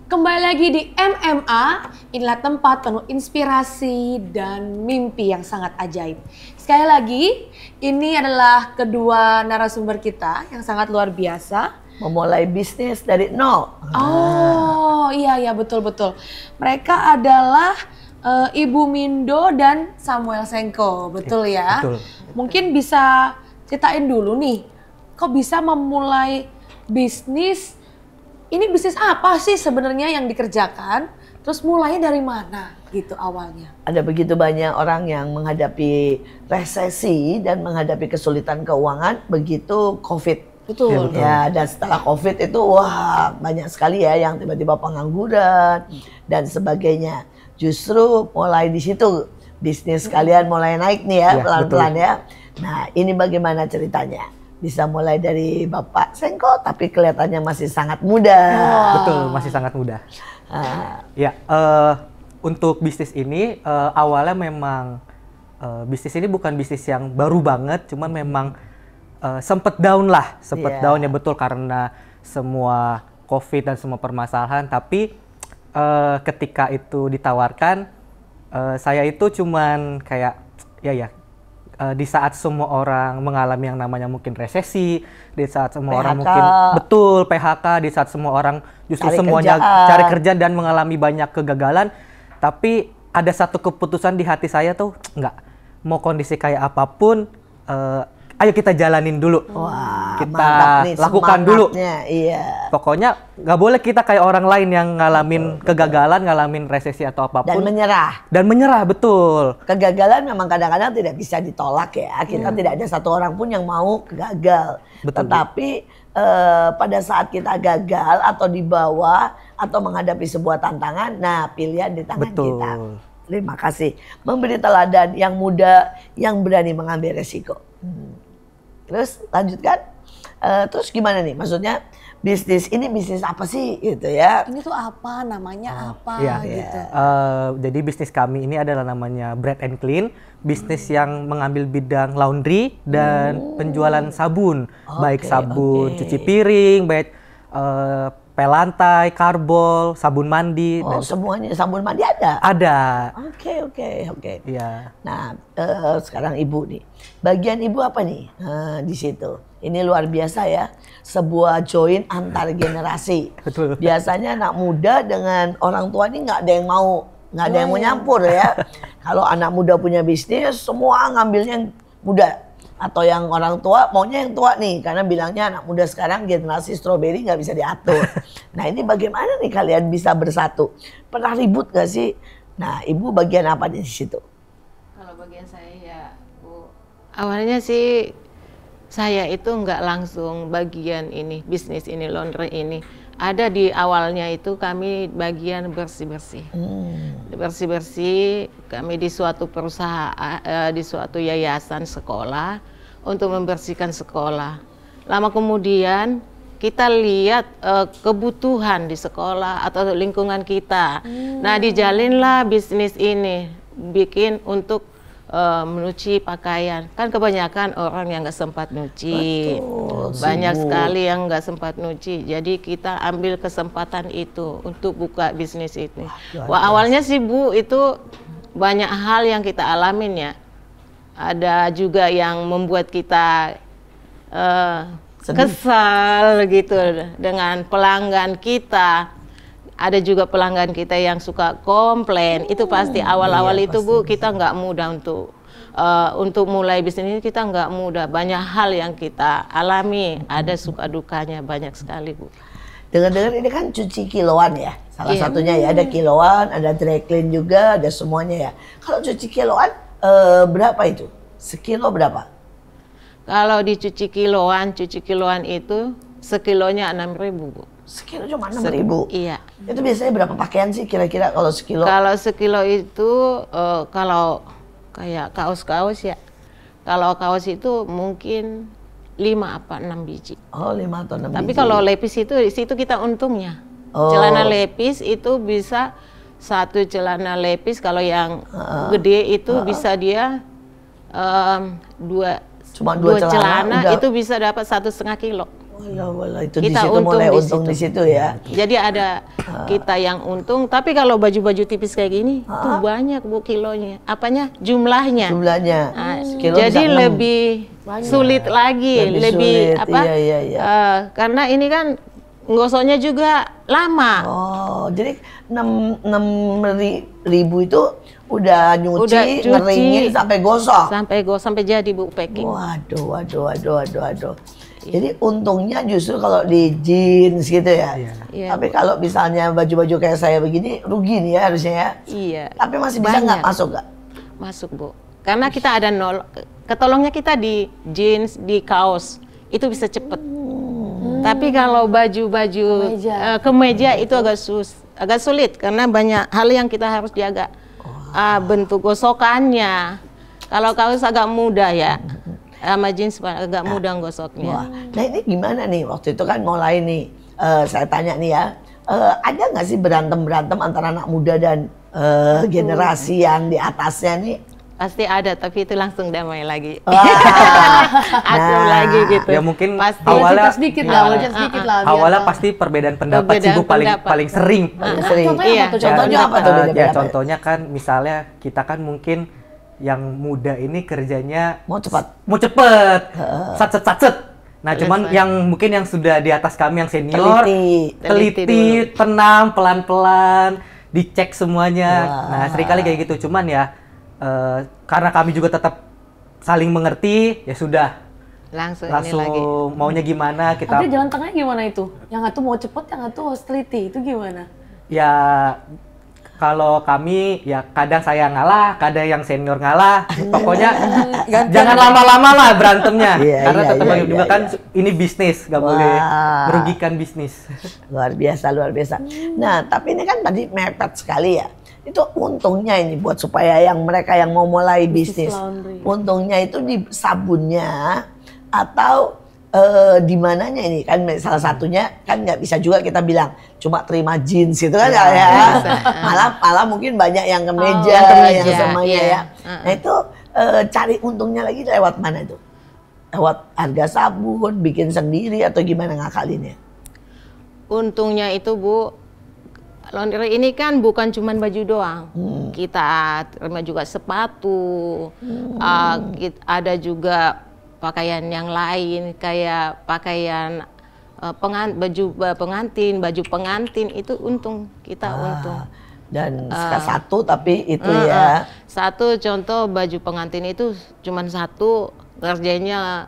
Kembali lagi di MMA, inilah tempat penuh inspirasi dan mimpi yang sangat ajaib. Sekali lagi, ini adalah kedua narasumber kita yang sangat luar biasa. Memulai bisnis dari nol. Oh, iya betul-betul. Mereka adalah Ibu Mindo dan Samuel Sengko, betul ya? Betul. Mungkin bisa ceritain dulu nih, kok bisa memulai bisnis? Ini bisnis apa sih sebenarnya yang dikerjakan? Terus mulainya dari mana gitu awalnya? Ada begitu banyak orang yang menghadapi resesi dan menghadapi kesulitan keuangan begitu COVID. Betul. Ya, dan setelah COVID itu wah banyak sekali ya yang tiba-tiba pengangguran dan sebagainya. Justru mulai di situ bisnis kalian mulai naik nih ya, pelan-pelan ya. Nah, ini bagaimana ceritanya? Bisa mulai dari Bapak Sengko, tapi kelihatannya masih sangat muda. Betul, masih sangat muda. Ya, untuk bisnis ini awalnya memang bisnis ini bukan bisnis yang baru banget, cuman memang sempet down lah, down ya betul karena semua COVID dan semua permasalahan. Tapi ketika itu ditawarkan, saya itu cuman kayak di saat semua orang mengalami yang namanya mungkin resesi, di saat semua orang mungkin betul PHK, di saat semua orang justru semuanya cari kerja dan mengalami banyak kegagalan, tapi ada satu keputusan di hati saya tuh, enggak, mau kondisi kayak apapun, ayo kita jalanin dulu. Wah, kita lakukan dulu. Iya. Pokoknya nggak boleh kita kayak orang lain yang ngalamin kegagalan, ngalamin resesi atau apapun. Dan menyerah, betul. Kegagalan memang kadang-kadang tidak bisa ditolak ya. Kita tidak ada satu orang pun yang mau gagal. Betul. Tetapi pada saat kita gagal atau di bawah atau menghadapi sebuah tantangan, nah pilihan di tangan kita. Terima kasih. Memberi teladan yang muda, yang berani mengambil resiko. Terus lanjutkan, terus gimana nih? Maksudnya bisnis ini bisnis apa sih gitu ya? Ini tuh apa? Namanya apa? Gitu. Jadi bisnis kami ini adalah namanya Bread and Clean, bisnis yang mengambil bidang laundry dan penjualan sabun, baik sabun cuci piring, baik pelantai, karbol, sabun mandi. Oh, semuanya sabun mandi ada? Ada. Oke. Iya. Nah, sekarang Ibu nih. Bagian Ibu apa nih di situ? Ini luar biasa ya. Sebuah join antar generasi. Betul. Biasanya anak muda dengan orang tua ini nggak ada yang mau nyampur ya. Kalau anak muda punya bisnis, semua ngambilnya yang muda. Atau yang orang tua maunya yang tua nih, karena bilangnya anak muda sekarang generasi stroberi nggak bisa diatur. Nah, ini bagaimana nih kalian bisa bersatu? Pernah ribut gak sih? Nah, Ibu bagian apa di situ? Kalau bagian saya ya, Bu, awalnya sih saya itu nggak langsung bagian ini, bisnis ini, laundry ini. Ada di awalnya itu kami bagian bersih-bersih. Bersih-bersih, kami di suatu perusahaan, di suatu yayasan sekolah untuk membersihkan sekolah. Lama kemudian kita lihat kebutuhan di sekolah atau lingkungan kita. Nah, dijalinlah bisnis ini, bikin untuk menyuci pakaian. Kan kebanyakan orang yang nggak sempat nyuci. Banyak sekali yang nggak sempat nyuci. Jadi kita ambil kesempatan itu untuk buka bisnis ini. Wah, awalnya sih Bu, itu banyak hal yang kita alamin ya. Ada juga yang membuat kita kesal gitu dengan pelanggan kita. Ada juga pelanggan kita yang suka komplain. Itu pasti awal-awal itu Bu, kita nggak mudah untuk mulai bisnis ini, kita nggak mudah. Banyak hal yang kita alami, ada suka dukanya banyak sekali Bu. Dengar-dengar ini kan cuci kiloan ya, salah satunya ya, ada kiloan, ada dry clean juga, ada semuanya ya. Kalau cuci kiloan berapa itu? Sekilo berapa? Kalau dicuci kiloan itu sekilonya 6.000 Bu. Sekilo cuma 6.000? Iya. Itu biasanya berapa pakaian sih kira-kira kalau sekilo? Kalau sekilo itu, kalau kayak kaos-kaos ya, kalau kaos itu mungkin 5 apa 6 biji. Oh, 5 atau 6 Tapi biji. kalau lepis itu, di situ kita untungnya. Celana lepis itu bisa satu celana lepis kalau yang gede itu bisa dia dua celana udah. itu bisa dapat 1,5 kilo. Walah, itu di Kita situ mulai untung di di situ ya. Jadi ada kita yang untung, tapi kalau baju-baju tipis kayak gini itu banyak Bu kilonya. Apanya? Jumlahnya. Nah, jadi lebih sulit lagi, lebih sulit. apa? Iya. Karena ini kan gosoknya juga lama. Oh, jadi 6.000 itu udah nyuci, ngeringin sampai gosok. Sampai jadi Bu packing. Waduh. Jadi untungnya justru kalau di jeans gitu ya. Iya, Tapi kalau misalnya baju-baju kayak saya begini rugi nih ya harusnya ya. Iya. Tapi masih bisa nggak masuk nggak? Masuk Bu. Karena kita ada ketolongnya kita di jeans, di kaos itu bisa cepet. Tapi kalau baju-baju kemeja itu agak sulit karena banyak hal yang kita harus jaga. Bentuk gosokannya. Kalau kaos agak mudah ya. Sama jeans agak mudah gosoknya. Nah ini gimana nih waktu itu kan mulai nih saya tanya nih ya, ada nggak sih berantem antara anak muda dan generasi yang di atasnya nih? Pasti ada, tapi itu langsung damai lagi. Atur lagi gitu. Ya mungkin pasti awalnya sedikit lah, awalnya pasti perbedaan pendapat sih Bu paling sering. Contohnya apa tuh? Ya contohnya kan misalnya kita kan mungkin yang muda ini kerjanya mau cepat, satset. Nah, cuman yang mungkin yang sudah di atas kami yang senior, teliti, tenang, pelan-pelan, dicek semuanya. Nah, seringkali kayak gitu. Cuman ya karena kami juga tetap saling mengerti, ya sudah. Langsung lagi. Maunya gimana kita. Tapi jalan tengahnya gimana itu? Yang satu mau cepet, yang satu harus teliti. Itu gimana? Ya kalau kami ya kadang saya ngalah, kadang yang senior ngalah. Pokoknya jangan lama-lama lah berantemnya. Karena tetap juga kan ini bisnis, nggak boleh merugikan bisnis. Luar biasa. Nah, tapi ini kan tadi mepet sekali ya. Itu untungnya ini buat supaya mereka yang mau mulai bisnis. Untungnya itu di sabunnya atau di mananya ini kan salah satunya kan nggak bisa juga kita bilang cuma terima jeans gitu kan ya. Malah mungkin banyak yang kemeja, yang semuanya ya. Nah itu cari untungnya lagi lewat mana itu? Lewat harga sabun, bikin sendiri atau gimana ngakalinnya? Untungnya itu Bu, laundry ini kan bukan cuma baju doang. Kita terima juga sepatu, ada juga pakaian yang lain kayak pakaian baju pengantin itu untung kita untung. Dan satu tapi itu ya. Satu contoh baju pengantin itu cuma satu kerjanya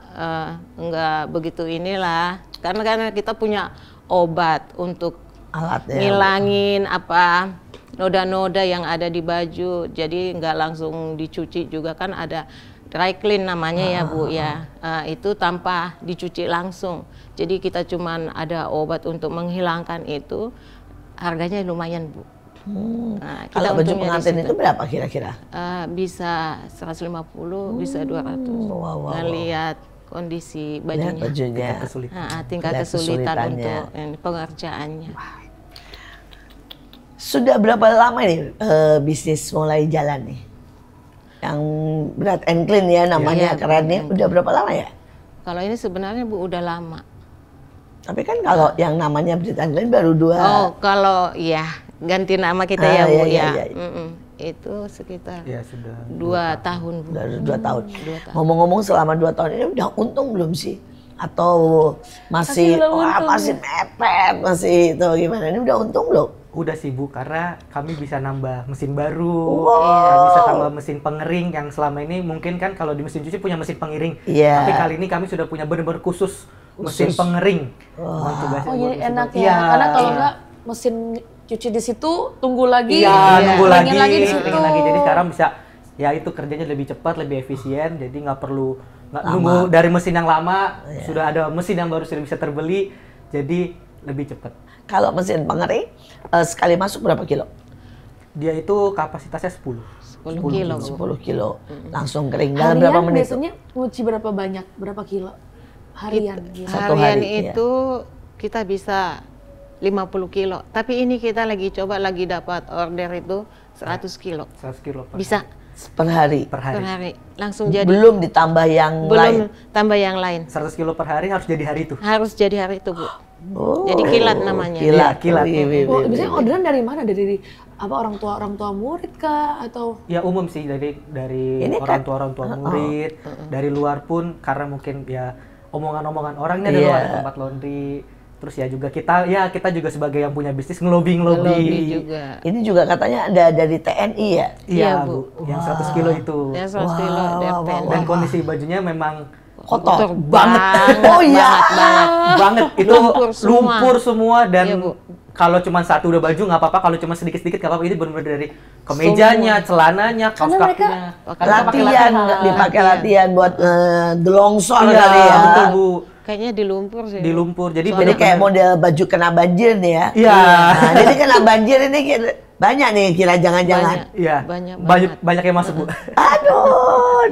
enggak begitu inilah karena kita punya obat untuk alatnya ngilangin apa noda-noda yang ada di baju jadi nggak langsung dicuci juga kan ada dry clean namanya ya Bu ya, itu tanpa dicuci langsung. Jadi kita cuman ada obat untuk menghilangkan itu, harganya lumayan Bu. Nah, kalau baju pengantin itu berapa kira-kira? Bisa 150, bisa 200. Lihat kondisi bajunya. Tingkat kesulitan untuk pengerjaannya. Sudah berapa lama ini bisnis mulai jalan nih? Yang Bread and Clean ya namanya kerennya udah berapa lama ya? Kalau ini sebenarnya Bu udah lama. Tapi kan kalau yang namanya Bread and Clean baru 2. Oh kalau ya ganti nama kita ya Bu ya. Itu sekitar sudah 2 tahun Bu. Baru 2 tahun. Ngomong-ngomong selama 2 tahun ini udah untung belum sih? Atau masih mepet, masih itu gimana? Ini udah untung belum? Udah sih Bu, karena kami bisa nambah mesin baru, bisa tambah mesin pengering yang selama ini mungkin kan kalau di mesin cuci punya mesin pengiring, tapi kali ini kami sudah punya benar-benar khusus mesin pengering. Jadi enak ya, karena kalau enggak mesin cuci di situ tunggu lagi, nunggu lagi di situ. Jadi sekarang bisa ya itu kerjanya lebih cepat, lebih efisien, jadi nggak perlu nunggu dari mesin yang lama, sudah ada mesin yang baru sudah bisa terbeli, jadi lebih cepat. Kalau mesin pengering sekali masuk berapa kilo? Dia itu kapasitasnya 10 kilo. Langsung kering dalam berapa menit? Biasanya nyuci berapa banyak? Berapa kilo? Harian? Satu harian hari, itu kita bisa 50 kilo. Tapi ini kita lagi coba lagi dapat order itu 100 kilo. 100 kilo Bisa per hari. per hari. per hari. Langsung jadi. Belum ditambah yang lain. Belum tambah yang lain. 100 kilo per hari harus jadi hari itu. Harus jadi hari itu, Bu. Oh, Jadi kilat namanya. Kilat, Iya, kilat. Oh, biasanya orderan dari mana? Dari apa orang tua murid kah atau? Ya umum sih dari Ini orang kan- tua murid, dari luar pun karena mungkin ya omongan-omongan orangnya dari Iya. luar tempat laundry. Terus ya juga kita juga sebagai yang punya bisnis ngelobi Lobby juga. Ini juga katanya ada dari TNI ya? Iya, Iya, Bu. Bu. Yang 100 kilo itu. Ya 100 kilo Wah, dari wah, TNI. Dan kondisi bajunya memang Kotor. banget. Oh iya. banget itu Lumpur semua. lumpur semua dan Iya, Bu. kalau cuma satu udah baju nggak apa-apa, kalau cuma sedikit-sedikit nggak apa-apa. Ini benar-benar dari kemejanya, celananya, kaos Karena mereka kakinya. Latihan, dipakai Latihan. latihan buat gelongsor Iya, kali ya. betul Bu. Kayaknya di lumpur sih. Di lumpur. Jadi Jadi kayak model baju kena banjir nih ya. Iya. Nah, jadi kena banjir ini banyak nih kira jangan-jangan. Iya. Banyak Banyak yang masuk, Bu. Aduh.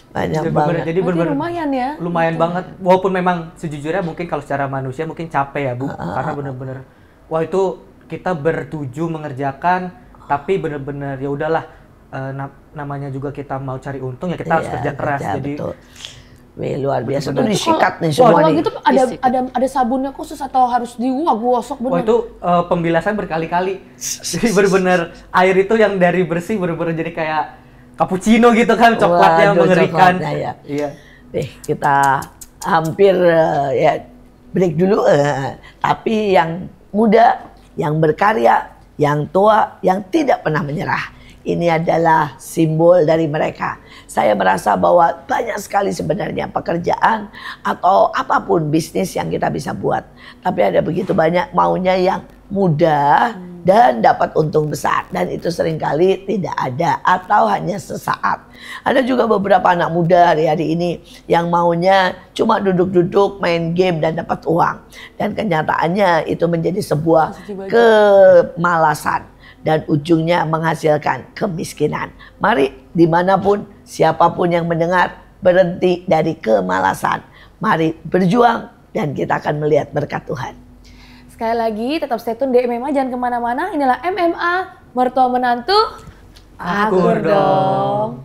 Banyak Jadi banget. Jadi Berarti benar-benar lumayan ya. lumayan banget. Walaupun memang sejujurnya mungkin kalau secara manusia mungkin capek ya, Bu. Karena benar-benar wah itu kita bertuju mengerjakan, tapi benar-benar ya udahlah, namanya juga kita mau cari untung ya kita harus Iya, kerja keras. kerja, Jadi betul. Wih, luar biasa tuh Berarti disikat kalau- nih semua kalau nih. gitu ada sabunnya khusus atau harus gosok wah bener? itu pembilasan berkali-kali. Jadi benar-benar air itu yang dari bersih benar-benar jadi kayak cappuccino gitu kan, coklatnya Waduh, mengerikan. coklatnya ya. Iya. Kita hampir ya break dulu. Tapi yang muda, yang berkarya, yang tua, yang tidak pernah menyerah. Ini adalah simbol dari mereka. Saya merasa bahwa banyak sekali sebenarnya pekerjaan atau apapun bisnis yang kita bisa buat. Tapi ada begitu banyak maunya yang mudah dan dapat untung besar. Dan itu seringkali tidak ada atau hanya sesaat. Ada juga beberapa anak muda hari-hari ini yang maunya cuma duduk-duduk main game dan dapat uang. Dan kenyataannya itu menjadi sebuah kemalasan. Dan ujungnya menghasilkan kemiskinan. Mari dimanapun, siapapun yang mendengar, berhenti dari kemalasan. Mari berjuang dan kita akan melihat berkat Tuhan. Sekali lagi tetap stay tune di MMA, jangan kemana-mana. Inilah MMA, mertua menantu. Akur dong.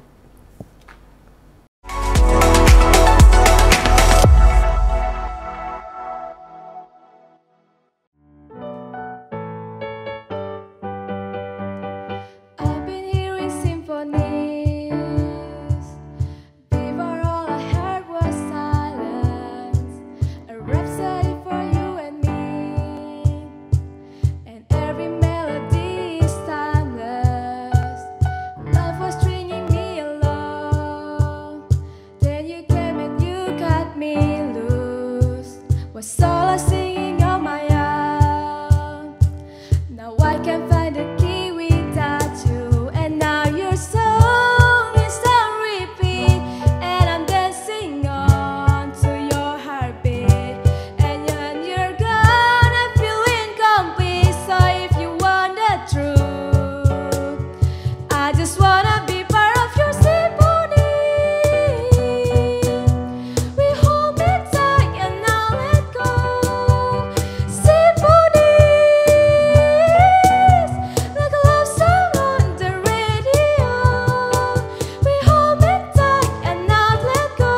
I've been hearing symphonies. Before all I heard was silence. A rhapsody for you and me. And every melody is timeless. Love was stringing me along. Then you came and you cut me loose. Was solo singing on my own. Now I can find the key without you. And now your song is on repeat. And I'm dancing on to your heartbeat. And when you're gone, I feel incomplete. So if you want the truth, I just wanna be part of your symphony. We hold me tight and I'll let go. Symphonies, like a love song on the radio. We hold me tight and not let go.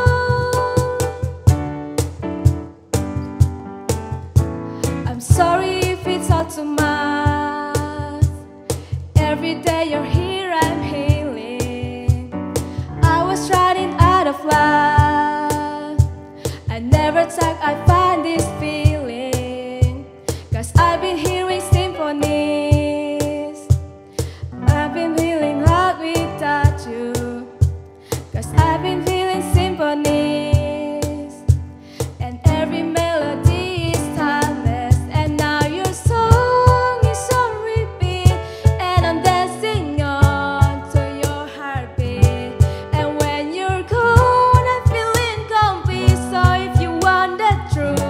I'm sorry if it's all too much. Every day you're here, I'm healing. I was running out of love. I never thought I'd find this feeling. 'Cause I've been hearing symphonies. I've been feeling hot without you. 'Cause I've been feeling symphonies. And every melody is timeless. And now your song is on repeat. And I'm dancing on to your heartbeat. And when you're gone, I feel incomplete. So if you want the truth,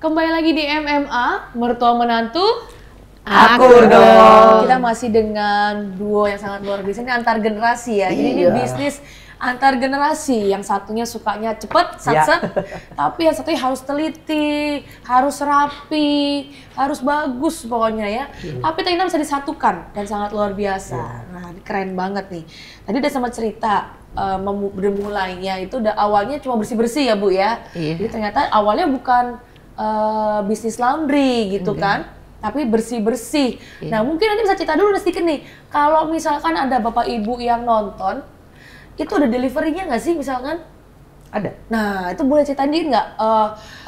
Kembali lagi di MMA, mertua menantu. Akur dong. Kita masih dengan duo yang sangat luar biasa, ini antar generasi ya. Jadi ini Iya. bisnis antar generasi. Yang satunya sukanya cepet, sat-set. Tapi yang satunya harus teliti, harus rapi, harus bagus pokoknya ya. Tapi ternyata bisa disatukan dan sangat luar biasa. Nah, ini keren banget nih. Tadi udah sempat cerita bermulainya itu udah awalnya cuma bersih-bersih ya Bu ya. Iya. Jadi ternyata awalnya bukan bisnis laundry gitu kan, tapi bersih-bersih. Nah mungkin nanti bisa cerita dulu sedikit nih, kalau misalkan ada bapak ibu yang nonton, itu ada delivery-nya nggak sih misalkan? Ada. Nah itu boleh ceritain dikit nggak?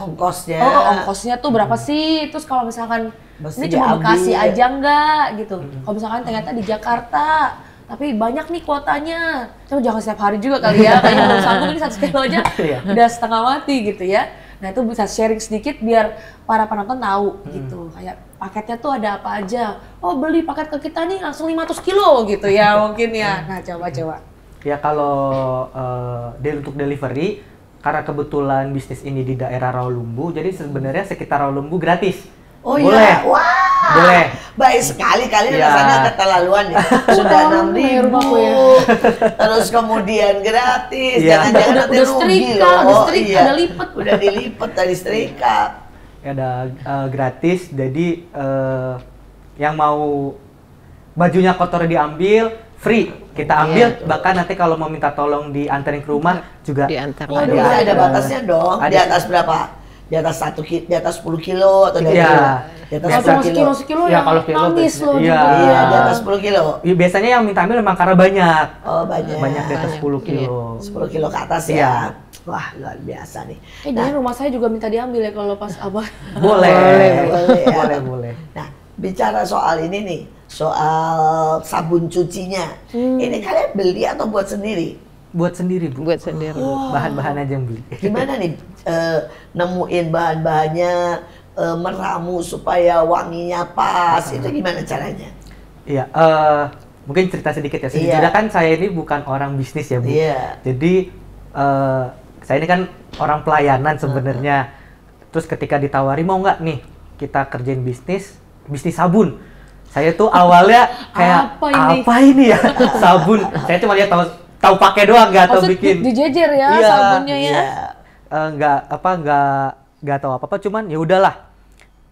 Ongkosnya. Ongkosnya tuh berapa sih? Terus kalau misalkan Mesti ini cuma diambil. Bekasi aja nggak gitu? Kalau misalkan ternyata di Jakarta, tapi banyak nih kuotanya. Coba jangan setiap hari juga kali ya, kayaknya belum sanggup ini 1 kilo aja Iya. udah setengah mati gitu ya. Nah itu bisa sharing sedikit biar para penonton tahu gitu. Kayak paketnya tuh ada apa aja. Oh beli paket ke kita nih langsung 500 kilo gitu ya mungkin ya. Nah coba-coba. Ya kalau untuk delivery, karena kebetulan bisnis ini di daerah Rawalumbu, jadi sebenarnya sekitar Rawalumbu gratis. Oh Boleh. iya, wah. Boleh. Baik sekali, kalian Iya. rasanya keterlaluan ya. Sudah Tahu, 6.000, rumahku ya. terus kemudian gratis. Iya. Jangan-jangan Udah- nanti udah rugi setrika, loh. udah setrika, Iya. udah lipet. Udah dilipet dari setrika. Ya ada gratis, jadi yang mau bajunya kotor diambil, free. Kita ambil, bahkan nanti kalau mau minta tolong dianterin ke rumah juga Diantar Oh, lagi. bisa ada batasnya dong. Ada. Di atas berapa? Di atas 10 kilo atau dari Iya. Di atas Kalau 10 cuma kilo. sekilo Ya, yang kalau kilo nangis berarti- loh. iya. juga. Iya, di atas 10 kilo. Ya, biasanya yang minta ambil memang karena banyak. Oh, banyak. Banyak di atas Banyak. 10 kilo. 10 kilo ke atas Iya. ya. Wah, luar biasa nih. Jadi rumah saya juga minta diambil ya kalau pas abah. Boleh. Boleh, ya. Boleh, boleh. Nah, bicara soal ini nih, soal sabun cucinya. Ini kalian beli atau buat sendiri? Buat sendiri, Bu. Buat sendiri. Bahan-bahan aja yang beli. Gimana nih nemuin bahan-bahannya, meramu supaya wanginya pas, itu gimana caranya? Iya, mungkin cerita sedikit ya. Iya. Sejujurnya kan saya ini bukan orang bisnis ya, Bu. Iya. Jadi saya ini kan orang pelayanan sebenarnya. Terus ketika ditawari mau nggak nih kita kerjain bisnis sabun. Saya tuh awalnya kayak Apa ini? ya sabun. Saya cuma lihat tahu pakai doang, nggak tahu Maksud bikin. dijejer ya Iya, sabunnya ya. Iya. Nggak tahu apa-apa, cuman ya udahlah.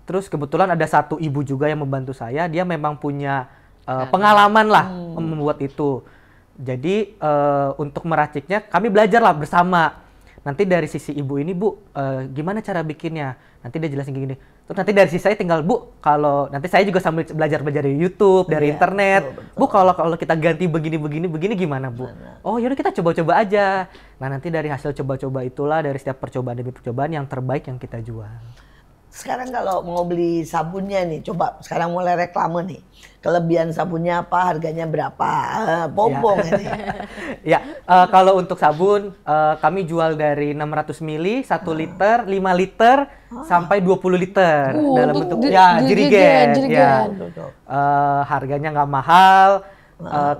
Terus kebetulan ada satu ibu juga yang membantu saya, dia memang punya pengalaman lah membuat itu. Jadi untuk meraciknya kami belajar lah bersama. Nanti dari sisi ibu ini, Bu, gimana cara bikinnya? Nanti dia jelasin gini. Terus nanti dari sisi saya tinggal, Bu, kalau nanti saya juga sambil belajar dari YouTube, dari Iya, internet. betul. Bu, kalau kita ganti begini gimana, Bu? Oh, yaudah kita coba-coba aja. Nah, nanti dari hasil coba-coba itulah, dari setiap percobaan demi percobaan yang terbaik yang kita jual. Sekarang kalau mau beli sabunnya nih, coba sekarang mulai reklame nih. Kelebihan sabunnya apa, harganya berapa? Pompong ini. Ya, kalau untuk sabun kami jual dari 600 ml, 1 liter, 5 liter, sampai 20 liter dalam untuk bentuk ya jerigen. jerigen. Ya. Harganya nggak mahal.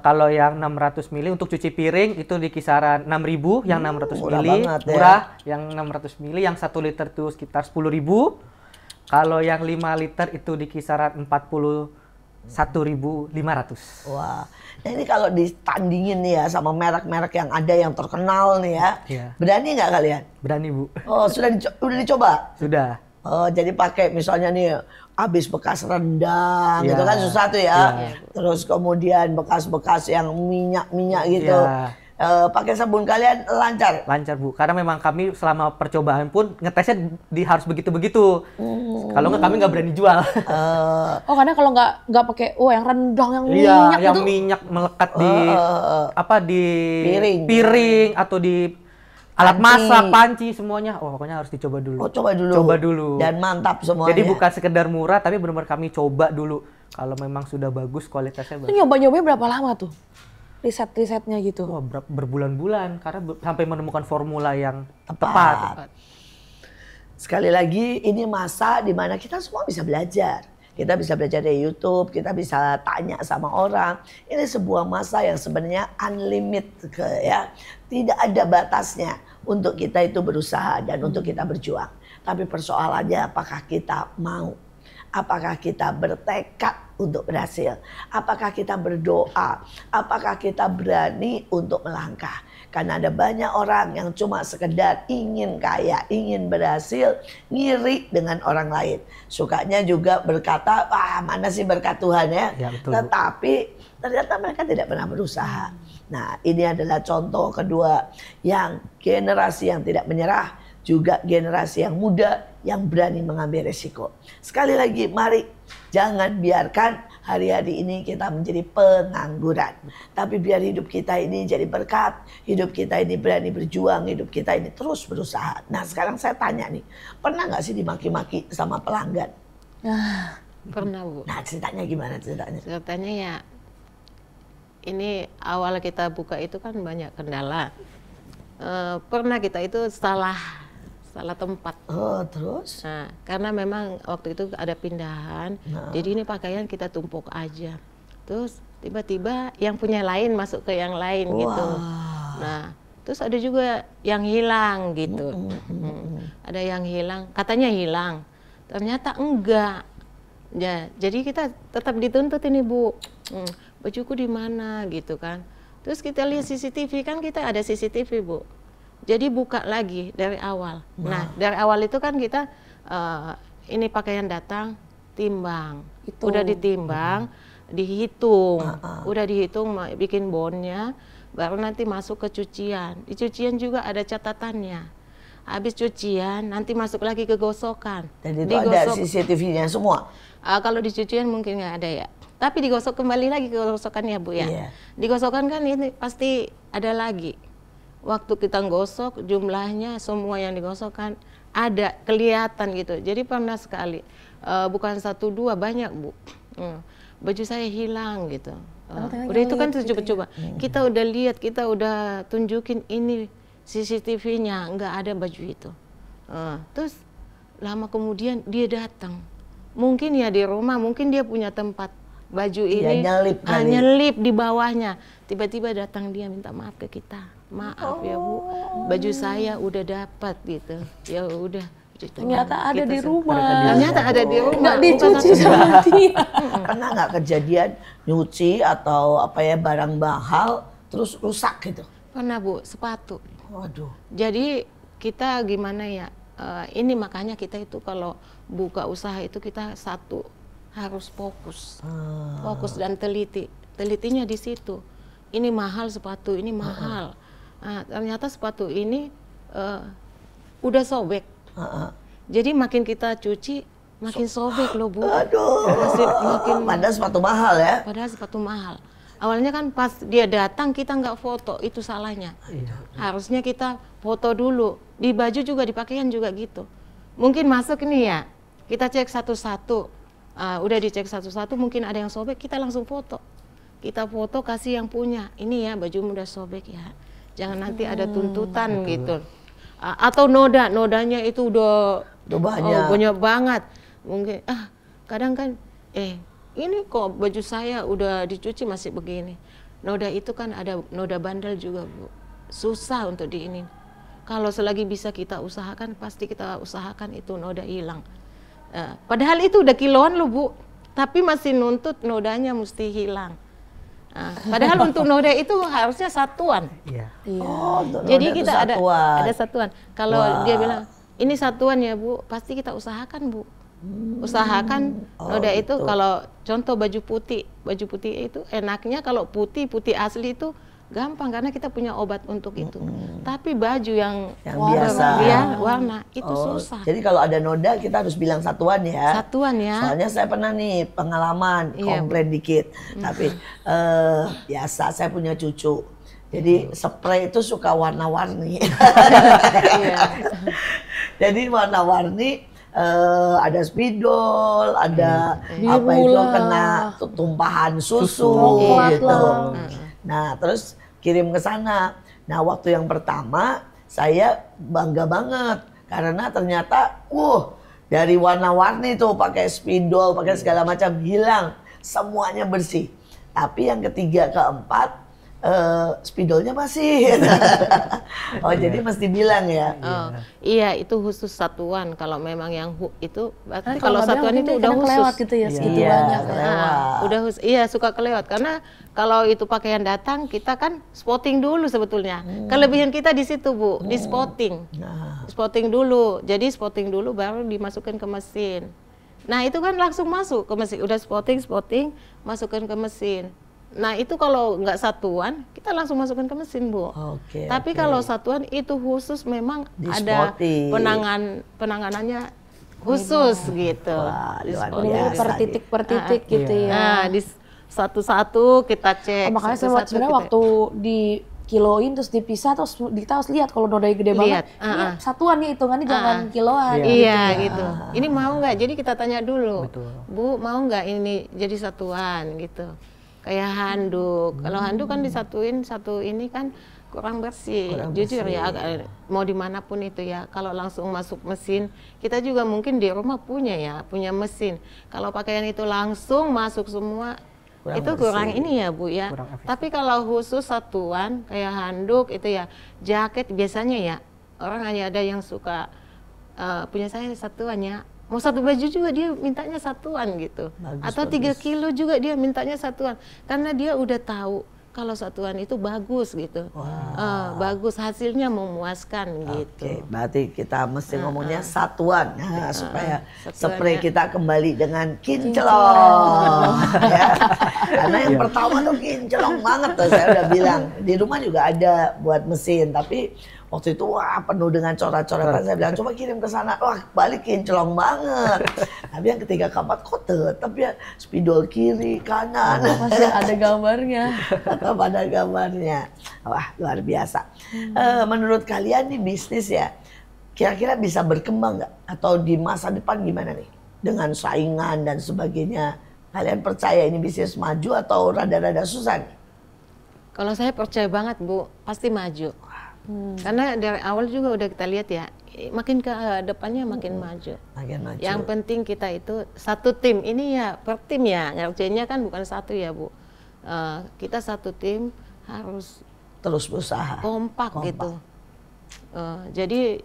Kalau yang 600 ml untuk cuci piring itu di kisaran 6.000 yang 600 murah ml, banget ya. murah. Yang 600 ml yang 1 liter itu sekitar 10.000. Kalau yang 5 liter itu di kisaran 41.500. Wah, nah ini kalau ditandingin nih ya sama merek-merek yang ada yang terkenal nih ya, Iya. berani nggak kalian? Berani, Bu? Oh, udah dicoba? Sudah. Oh, jadi pakai misalnya nih habis bekas rendang Iya. gitu kan susah tuh ya. Iya. Terus kemudian bekas-bekas yang minyak-minyak gitu. Iya. Pakai sabun kalian lancar. Lancar, Bu, karena memang kami selama percobaan pun ngetesnya harus begitu-begitu. Kalau nggak kami nggak berani jual. Oh karena kalau nggak pakai yang rendang yang Iya, minyak yang itu. minyak melekat di di Piring. atau di alat Panci. masak, panci semuanya. Oh, pokoknya harus dicoba dulu. Oh, coba dulu. Coba dulu. Dan mantap semuanya. Jadi bukan sekedar murah, tapi benar-benar kami coba dulu. Kalau memang sudah bagus, kualitasnya Itu bagus. nyoba-nyobanya berapa lama tuh? Riset-risetnya gitu. Wah, berbulan-bulan karena sampai menemukan formula yang Tepat. tepat. Sekali lagi ini masa di mana kita semua bisa belajar. Kita bisa belajar dari YouTube, kita bisa tanya sama orang. Ini sebuah masa yang sebenarnya unlimited ya. Tidak ada batasnya untuk kita itu berusaha dan untuk kita berjuang. Tapi persoalannya apakah kita mau? Apakah kita bertekad untuk berhasil? Apakah kita berdoa? Apakah kita berani untuk melangkah? Karena ada banyak orang yang cuma sekedar ingin kaya, ingin berhasil, ngiri dengan orang lain. Sukanya juga berkata, wah mana sih berkat Tuhan ya. Ya, betul, Bu. Tetapi ternyata mereka tidak pernah berusaha. Nah, ini adalah contoh kedua yang generasi yang tidak menyerah, juga generasi yang muda yang berani mengambil resiko. Sekali lagi, mari jangan biarkan hari-hari ini kita menjadi pengangguran. Tapi biar hidup kita ini jadi berkat, hidup kita ini berani berjuang, hidup kita ini terus berusaha. Nah, sekarang saya tanya nih, pernah nggak sih dimaki-maki sama pelanggan? Pernah, Bu. Nah, ceritanya gimana ceritanya? Ceritanya ya, ini awal kita buka itu kan banyak kendala. Pernah kita itu salah tempat. Oh, terus? Nah, karena memang waktu itu ada pindahan, jadi ini pakaian kita tumpuk aja. Terus tiba-tiba yang punya lain masuk ke yang lain gitu. Nah, terus ada juga yang hilang gitu. Ada yang hilang, katanya hilang, ternyata enggak. Ya, jadi kita tetap dituntut ini, Bu. Bajuku di mana gitu kan. Terus kita lihat CCTV, kan kita ada CCTV, Bu. Jadi buka lagi dari awal. Nah, dari awal itu kan kita ini pakaian datang, timbang. Udah ditimbang, dihitung. Udah dihitung, bikin bonnya, baru nanti masuk ke cucian. Di cucian juga ada catatannya. Habis cucian, nanti masuk lagi ke gosokan. Dan itu ada CCTV-nya semua? Kalau di cucian mungkin nggak ada ya. Tapi digosok kembali lagi ke gosokannya, Bu ya. Iya. Digosokan kan ini pasti ada lagi. Waktu kita gosok jumlahnya semua yang digosokkan ada kelihatan gitu. Jadi pernah sekali, bukan 1, 2, banyak, Bu. Baju saya hilang gitu. Udah itu kan coba-coba. Kita udah lihat, kita udah tunjukin ini CCTV-nya, nggak ada baju itu. Terus lama kemudian dia datang. Mungkin ya di rumah, mungkin dia punya tempat baju ini, nyelip di bawahnya. Tiba-tiba datang dia minta maaf ke kita. Maaf ya, Bu, baju saya udah dapat gitu. Ya udah. Ternyata ada di rumah. Ternyata ada di rumah. Nggak dicuci sama dia. Pernah nggak kejadian nyuci atau apa ya barang mahal terus rusak gitu? Pernah, Bu, sepatu. Waduh. Jadi kita gimana ya? Ini makanya kita itu kalau buka usaha itu kita satu harus fokus, fokus dan teliti. Telitinya di situ. Ini mahal sepatu, ini mahal. Nah, ternyata sepatu ini udah sobek. Jadi makin kita cuci, makin sobek loh, Bu. Aduh. Makin Padahal sepatu mahal ya. Padahal sepatu mahal. Awalnya kan pas dia datang kita nggak foto, itu salahnya. Harusnya kita foto dulu. Di baju juga, di pakaian juga gitu. Mungkin masuk ini ya, kita cek satu-satu. Udah dicek satu-satu, mungkin ada yang sobek, kita langsung foto. Kita foto kasih yang punya. Ini ya baju udah sobek ya. Jangan nanti ada tuntutan gitu. Atau nodanya itu udah banyak. Banyak banget. Mungkin kadang kan ini kok baju saya udah dicuci masih begini. Noda itu kan ada noda bandel juga, Bu. Susah untuk diinin. Kalau selagi bisa kita usahakan, pasti kita usahakan itu noda hilang. Padahal itu udah kiloan loh, Bu. Tapi masih nuntut nodanya mesti hilang. Padahal untuk noda itu harusnya satuan. Iya. Oh, Jadi kita ada satuan. satuan. Kalau dia bilang ini satuan ya, Bu, pasti kita usahakan, Bu. Usahakan noda itu kalau contoh baju putih itu enaknya kalau putih asli itu gampang karena kita punya obat untuk itu. Tapi baju yang biasa warna itu susah. Jadi kalau ada noda kita harus bilang satuan ya. Satuan ya. Soalnya saya pernah nih pengalaman komplain dikit. Tapi biasa saya punya cucu. Jadi spray itu suka warna-warni. Jadi warna-warni ada spidol, ada apa itu kena tumpahan susu gitu. Nah, terus kirim ke sana. Nah, waktu yang pertama saya bangga banget karena ternyata dari warna-warni tuh pakai spidol, pakai segala macam hilang, semuanya bersih. Tapi yang ketiga, keempat spidolnya masih. Oh jadi mesti bilang ya. Oh, iya itu khusus satuan. Kalau memang yang itu berarti Karena kalau nggak bilang satuan itu mungkin udah kadang khusus. kelewat gitu ya, segitu Iya, banyak. kelewat. Udah iya suka kelewat karena kalau itu pakaian datang kita kan spotting dulu sebetulnya. Kelebihan kita di situ Bu, di spotting. Nah, Spotting dulu. Jadi spotting dulu baru dimasukkan ke mesin. Nah, itu kan langsung masuk ke mesin. Udah spotting, masukkan ke mesin. Nah, itu kalau nggak satuan, kita langsung masukkan ke mesin, Bu. oke. Tapi oke. kalau satuan itu khusus memang Di ada spotting. penanganannya khusus gitu. Wah, Di luar spotting. Benar-benar biasa per nih. titik per titik gitu ya. Nah, di satu-satu kita cek. Oh, makanya satu-satu sebenarnya kita- waktu di kiloin terus dipisah terus kita harus lihat kalau nodanya gede banget. Lihat, Ini satuan nih hitungannya jangan kiloan. Iya gitu. Ini mau nggak? Jadi kita tanya dulu, Betul. Bu mau nggak ini jadi satuan gitu. Kayak handuk. Kalau handuk kan disatuin satu ini kan kurang bersih. Jujur ya, mau dimanapun itu ya. Kalau langsung masuk mesin, kita juga mungkin di rumah punya mesin. Kalau pakaian itu langsung masuk semua. Kurang Itu bersih. kurang ini ya Bu ya. Kurang efisien. Tapi kalau khusus satuan kayak handuk itu ya, jaket biasanya ya orang hanya ada yang suka punya saya satuan ya. Mau satu baju juga dia mintanya satuan gitu. Bagus, Atau 3 kilo juga dia mintanya satuan. Karena dia udah tahu kalau satuan itu bagus gitu. Bagus hasilnya memuaskan gitu. Oke, berarti kita mesti ngomongnya satuan, nah, supaya satuannya. spray kita kembali dengan kinclong. Ya. Karena yang pertama tuh kinclong banget tuh, saya udah bilang. Di rumah juga ada buat mesin, tapi waktu itu wah penuh dengan coret-coretan. Saya bilang coba kirim ke sana, wah balik kinclong banget. Tapi yang ketiga keempat kok tetap ya spidol kiri kanan. Masih ada gambarnya. Tetap ada gambarnya. Wah luar biasa. Menurut kalian nih bisnis ya, kira-kira bisa berkembang nggak? Atau di masa depan gimana nih? Dengan saingan dan sebagainya. Kalian percaya ini bisnis maju atau rada-rada susah nih? Kalau saya percaya banget Bu, pasti maju. Karena dari awal juga udah kita lihat ya, makin ke depannya makin maju. Makin maju. Yang penting kita itu satu tim, ini ya per tim ya, ngerjainnya kan bukan satu ya Bu. Kita satu tim harus Terus berusaha. kompak. Gitu. Jadi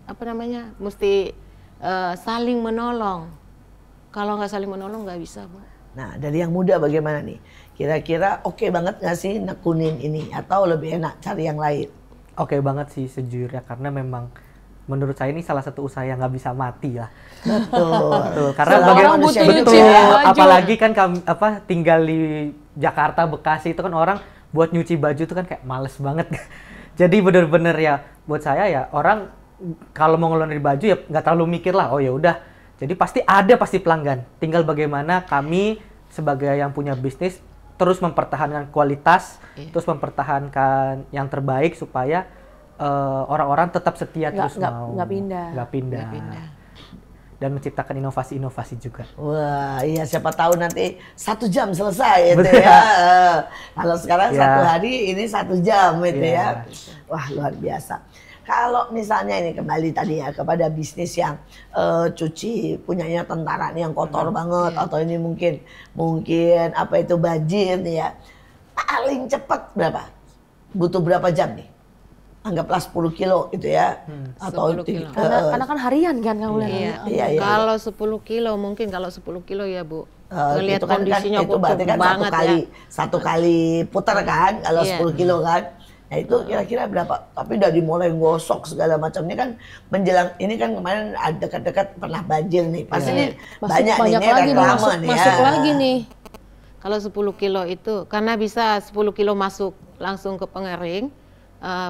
apa namanya, mesti saling menolong. Kalau nggak saling menolong nggak bisa Bu. Nah dari yang muda bagaimana nih? Kira-kira oke banget nggak sih nekunin ini? Atau lebih enak cari yang lain? Oke banget sih sejujurnya, karena memang menurut saya ini salah satu usaha yang nggak bisa mati lah. Betul. Betul, karena Selama bagaimana manusia butuh hidup nyuci ya. baju. apalagi kan tinggal di Jakarta, Bekasi itu kan orang buat nyuci baju itu kan kayak males banget. Jadi bener-bener ya buat saya ya orang kalau mau ngeluarin baju ya nggak terlalu mikir lah. Oh ya udah. Jadi pasti pelanggan. Tinggal bagaimana kami sebagai yang punya bisnis terus mempertahankan kualitas, terus mempertahankan yang terbaik supaya orang-orang tetap setia terus mau. nggak pindah. Nggak pindah. Dan menciptakan inovasi-inovasi juga. Wah, iya siapa tahu nanti 1 jam selesai itu ya. Kalau sekarang Ya. 1 hari ini 1 jam itu Ya. ya. Wah, luar biasa. Kalau misalnya ini kembali tadi ya kepada bisnis yang cuci punyanya tentara nih yang kotor banget atau ini mungkin apa itu banjir nih ya. Paling cepat berapa? Butuh berapa jam nih? Anggaplah 10 kilo gitu ya. Atau 10 kilo. Karena kan harian kan kamu lihat. Iya. Iya, iya. Kalau 10 kilo mungkin kalau 10 kilo ya Bu. Ngelihat itu kan, kondisinya itu berarti kan banget satu kali putar kan kalau Iya. 10 kilo kan. Nah itu kira-kira berapa? Tapi dari mulai gosok segala macamnya kan menjelang ini kan kemarin ada dekat-dekat pernah banjir nih. Pasti nih banyak nih lagi nih, reklame nih ya. masuk lagi nih. Kalau 10 kilo itu karena bisa 10 kilo masuk langsung ke pengering,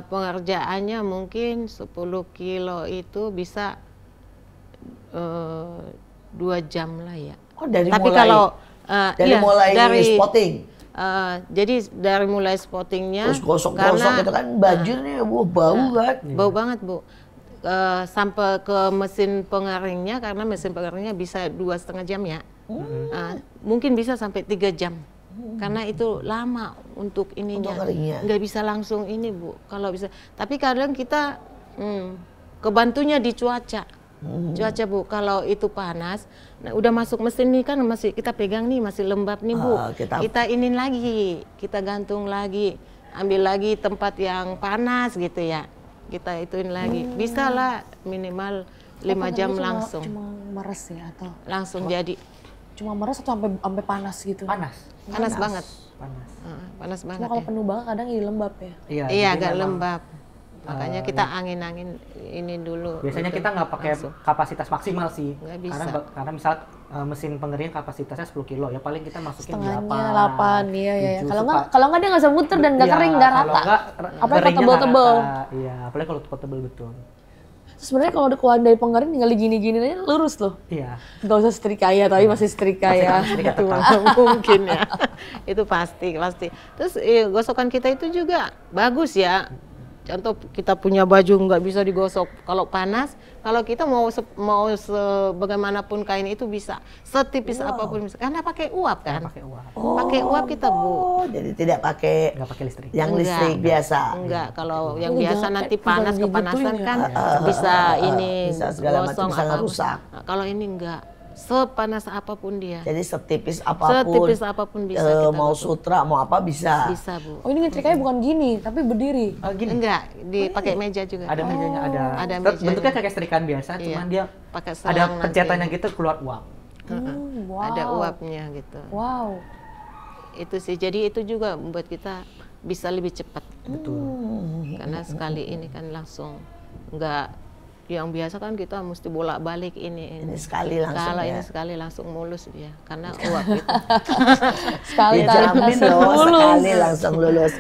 pengerjaannya mungkin 10 kilo itu bisa 2 jam lah ya. Oh dari Tapi mulai kalau dari iya, mulai spotting jadi dari mulai spottingnya terus gosok-gosok itu kan banjir nih bau kan. bau banget Bu. Sampai ke mesin pengeringnya karena mesin pengeringnya bisa 2,5 jam ya. Mungkin bisa sampai 3 jam. Karena itu lama untuk ininya. Untuk keringnya. Nggak bisa langsung ini Bu. Kalau bisa. Tapi kadang kita kebantunya di cuaca. Cuaca Bu, kalau itu panas, nah udah masuk mesin nih kan masih kita pegang nih masih lembab nih Bu. Kita inin lagi, kita gantung lagi. ambil lagi tempat yang panas gitu ya. Kita ituin lagi. Bisa lah minimal 5 jam langsung. Cuma meres ya atau Langsung jadi. cuma meres atau sampai panas gitu? Panas. Panas banget. Panas. Panas banget Cuma kalau ya. penuh banget kadang jadi lembab ya. Iya, Iya, jadi agak memang, lembab. Makanya kita angin-angin ini dulu. biasanya gitu. kita nggak pakai Langsung. kapasitas maksimal sih. Nggak bisa. Karena misal mesin pengering kapasitasnya 10 kilo, ya paling kita masukin Setengahnya 8, 8, iya. 7, Kalau nggak dia nggak bisa muter dan nggak Iya, kering, nggak kalau rata. nggak, Apalagi kalau keringnya nggak tebel-tebel. rata. Iya, apalagi kalau tebel betul. Terus sebenarnya kalau udah keluar dari pengering tinggal gini-gini aja lurus loh. Iya. Nggak usah setrika ya, tapi masih setrika ya. Masih setrika Gitu. tetap. Mungkin ya. Itu pasti. Terus gosokan kita itu juga bagus ya. Contoh kita punya baju nggak bisa digosok kalau panas, kalau kita mau sebagaimanapun kain itu bisa, setipis apapun bisa. Karena pakai uap kan. Pakai uap. Pakai uap kita, Bu. Oh, jadi tidak pakai Nggak pakai listrik. yang Enggak. listrik biasa. Enggak, kalau yang Oh, biasa jaket nanti juga panas digituin kepanasan ya? kan bisa ini bisa segala macam, gosong bisa apa. ngerusak. Nah, kalau ini enggak, sepanas apapun dia. Jadi setipis apapun, Setipis apapun bisa kita mau gosok. sutra, mau apa bisa. Bisa, Bu. Oh ini ngetrikanya bukan gini, tapi berdiri. Gini. Enggak, dipakai meja juga. Ada mejanya, Ada bentuknya mejanya. kayak setrikaan biasa, Iya. cuman dia Pakai ada selang pencetannya nanti. gitu keluar uap. Wow. Ada uapnya gitu. Wow. Itu sih. Jadi itu juga membuat kita bisa lebih cepat. Betul. Karena sekali ini kan langsung enggak yang biasa kan kita mesti bolak-balik ini. Ini sekali langsung Kalau ya. ini sekali langsung mulus dia karena uap itu. Sekali tarik Dijamin langsung loh, lulus. sekali langsung lulus.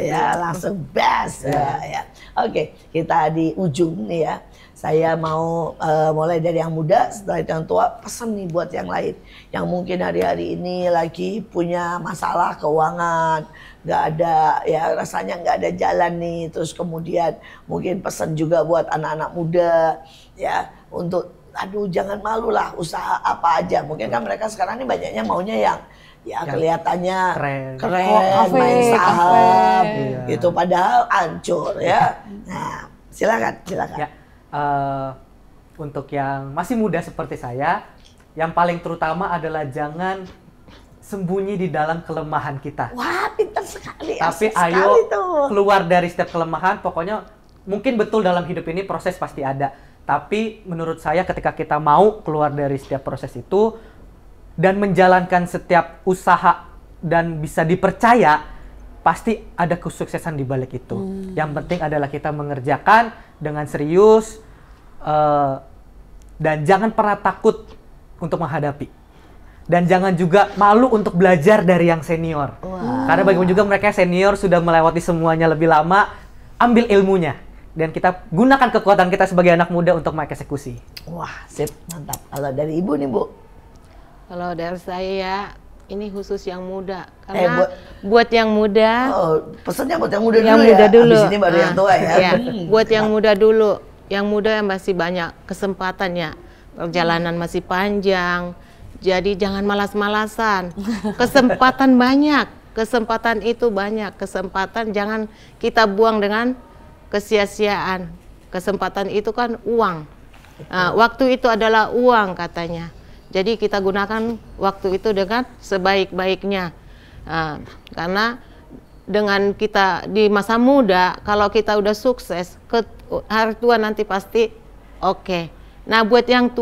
Ya, langsung best. Ya. Oke, kita di ujung nih ya. Saya mau mulai dari yang muda, setelah itu yang tua, pesan nih buat yang lain. Yang mungkin hari-hari ini lagi punya masalah keuangan, nggak ada, ya rasanya nggak ada jalan nih. Terus kemudian mungkin pesan juga buat anak-anak muda, ya untuk aduh jangan malu lah usaha apa aja. Mungkin kan mereka sekarang ini banyaknya maunya yang ya kelihatannya keren, Kafe, main saham, kafe. Iya. gitu. Padahal hancur ya. Nah, silakan. Ya, untuk yang masih muda seperti saya, yang paling terutama adalah jangan sembunyi di dalam kelemahan kita. Wah, pintar sekali. Tapi asik sekali ayo tuh. keluar dari setiap kelemahan. Pokoknya mungkin betul dalam hidup ini proses pasti ada. Tapi menurut saya ketika kita mau keluar dari setiap proses itu dan menjalankan setiap usaha dan bisa dipercaya, pasti ada kesuksesan di balik itu. Yang penting adalah kita mengerjakan dengan serius dan jangan pernah takut untuk menghadapi. Dan jangan juga malu untuk belajar dari yang senior. Karena bagaimana juga mereka senior sudah melewati semuanya lebih lama, ambil ilmunya. Dan kita gunakan kekuatan kita sebagai anak muda untuk mengeksekusi. Wah, sip, mantap. Kalau dari Ibu nih, Bu. Kalau dari saya ini khusus yang muda karena buat- buat yang muda Oh, pesannya buat yang muda yang dulu muda ya. dulu. Habis ini baru yang tua ya. Iya, buat yang muda dulu. Yang muda yang masih banyak kesempatannya. Perjalanan masih panjang. Jadi jangan malas-malasan. Kesempatan banyak. Kesempatan itu banyak. Kesempatan jangan kita buang dengan kesia-siaan. Kesempatan itu kan uang. Waktu itu adalah uang katanya. Jadi kita gunakan waktu itu dengan sebaik-baiknya. Karena dengan kita di masa muda, kalau kita udah sukses, hari tua nanti pasti oke. Nah, buat yang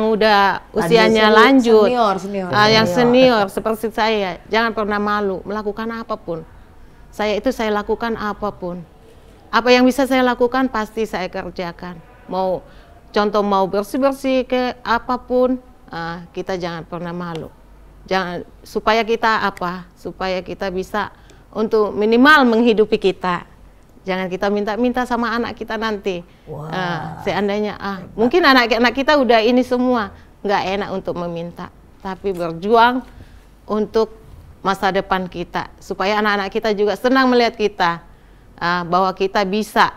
udah usianya lanjut, Senior. yang senior seperti saya, jangan pernah malu melakukan apapun. Saya lakukan apapun. Apa yang bisa saya lakukan pasti saya kerjakan. Mau bersih-bersih ke apapun, kita jangan pernah malu. Supaya kita bisa untuk minimal menghidupi kita. Jangan kita minta-minta sama anak kita nanti. Seandainya mungkin anak-anak kita udah ini semua, nggak enak untuk meminta. Tapi berjuang untuk masa depan kita, supaya anak-anak kita juga senang melihat kita, bahwa kita bisa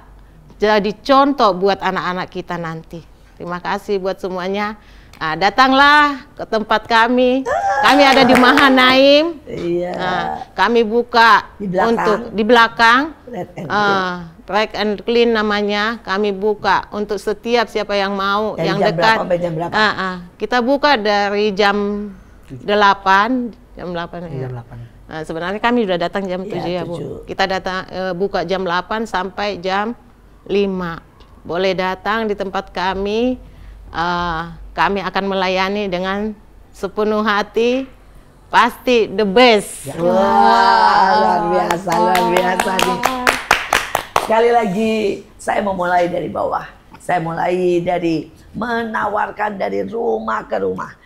jadi contoh buat anak-anak kita nanti. Terima kasih buat semuanya. Datanglah ke tempat kami. Kami ada di Mahanaim. Iya. Kami buka Di belakang. untuk di belakang. Red and Track and Clean namanya. Kami buka untuk setiap siapa yang mau, Dari yang jam dekat. berapa sampai jam berapa? Kita buka dari jam 8. Jam 8 ya. Jam 8. Nah, sebenarnya kami sudah datang jam 7 ya, Bu. 7. Kita datang buka jam 8 sampai jam 5. Boleh datang di tempat kami. Kami akan melayani dengan sepenuh hati. Pasti the best. Wah, luar biasa nih. Sekali lagi, saya memulai dari bawah. Saya mulai dari menawarkan dari rumah ke rumah.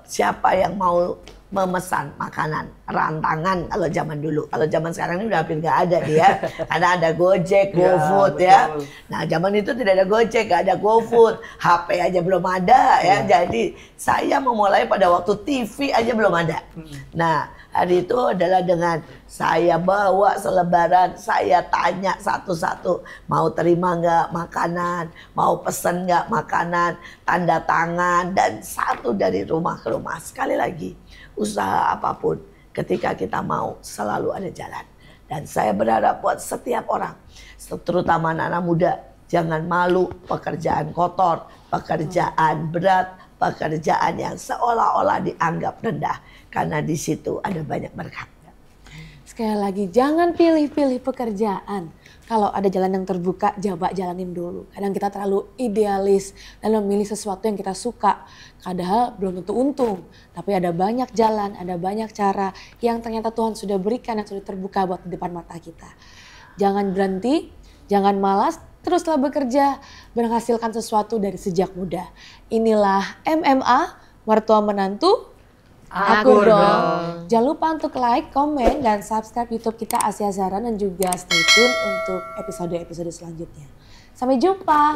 Siapa yang mau memesan makanan, rantangan kalau zaman dulu. Kalau zaman sekarang ini udah hampir nggak ada dia. Karena ada Gojek, GoFood ya. Nah zaman itu tidak ada Gojek, nggak ada GoFood. HP aja belum ada ya. Jadi saya memulai pada waktu TV aja belum ada. Nah hari itu adalah dengan saya bawa selebaran, saya tanya satu-satu, mau terima nggak makanan, mau pesen nggak makanan, tanda tangan, dan satu dari rumah ke rumah. Sekali lagi, usaha apapun ketika kita mau selalu ada jalan. Dan saya berharap buat setiap orang, terutama anak-anak muda, jangan malu pekerjaan kotor, pekerjaan berat, pekerjaan yang seolah-olah dianggap rendah. Karena di situ ada banyak berkat. Sekali lagi, jangan pilih-pilih pekerjaan. Kalau ada jalan yang terbuka, jalanin dulu. Kadang kita terlalu idealis dalam memilih sesuatu yang kita suka. Padahal belum tentu untung. Tapi ada banyak jalan, ada banyak cara yang ternyata Tuhan sudah berikan, yang sudah terbuka buat di depan mata kita. Jangan berhenti, jangan malas, teruslah bekerja, menghasilkan sesuatu dari sejak muda. Inilah MMA, mertua menantu, Aku dong. Jangan lupa untuk like, komen, dan subscribe YouTube kita Asia Zara dan juga stay tune untuk episode-episode selanjutnya. Sampai jumpa.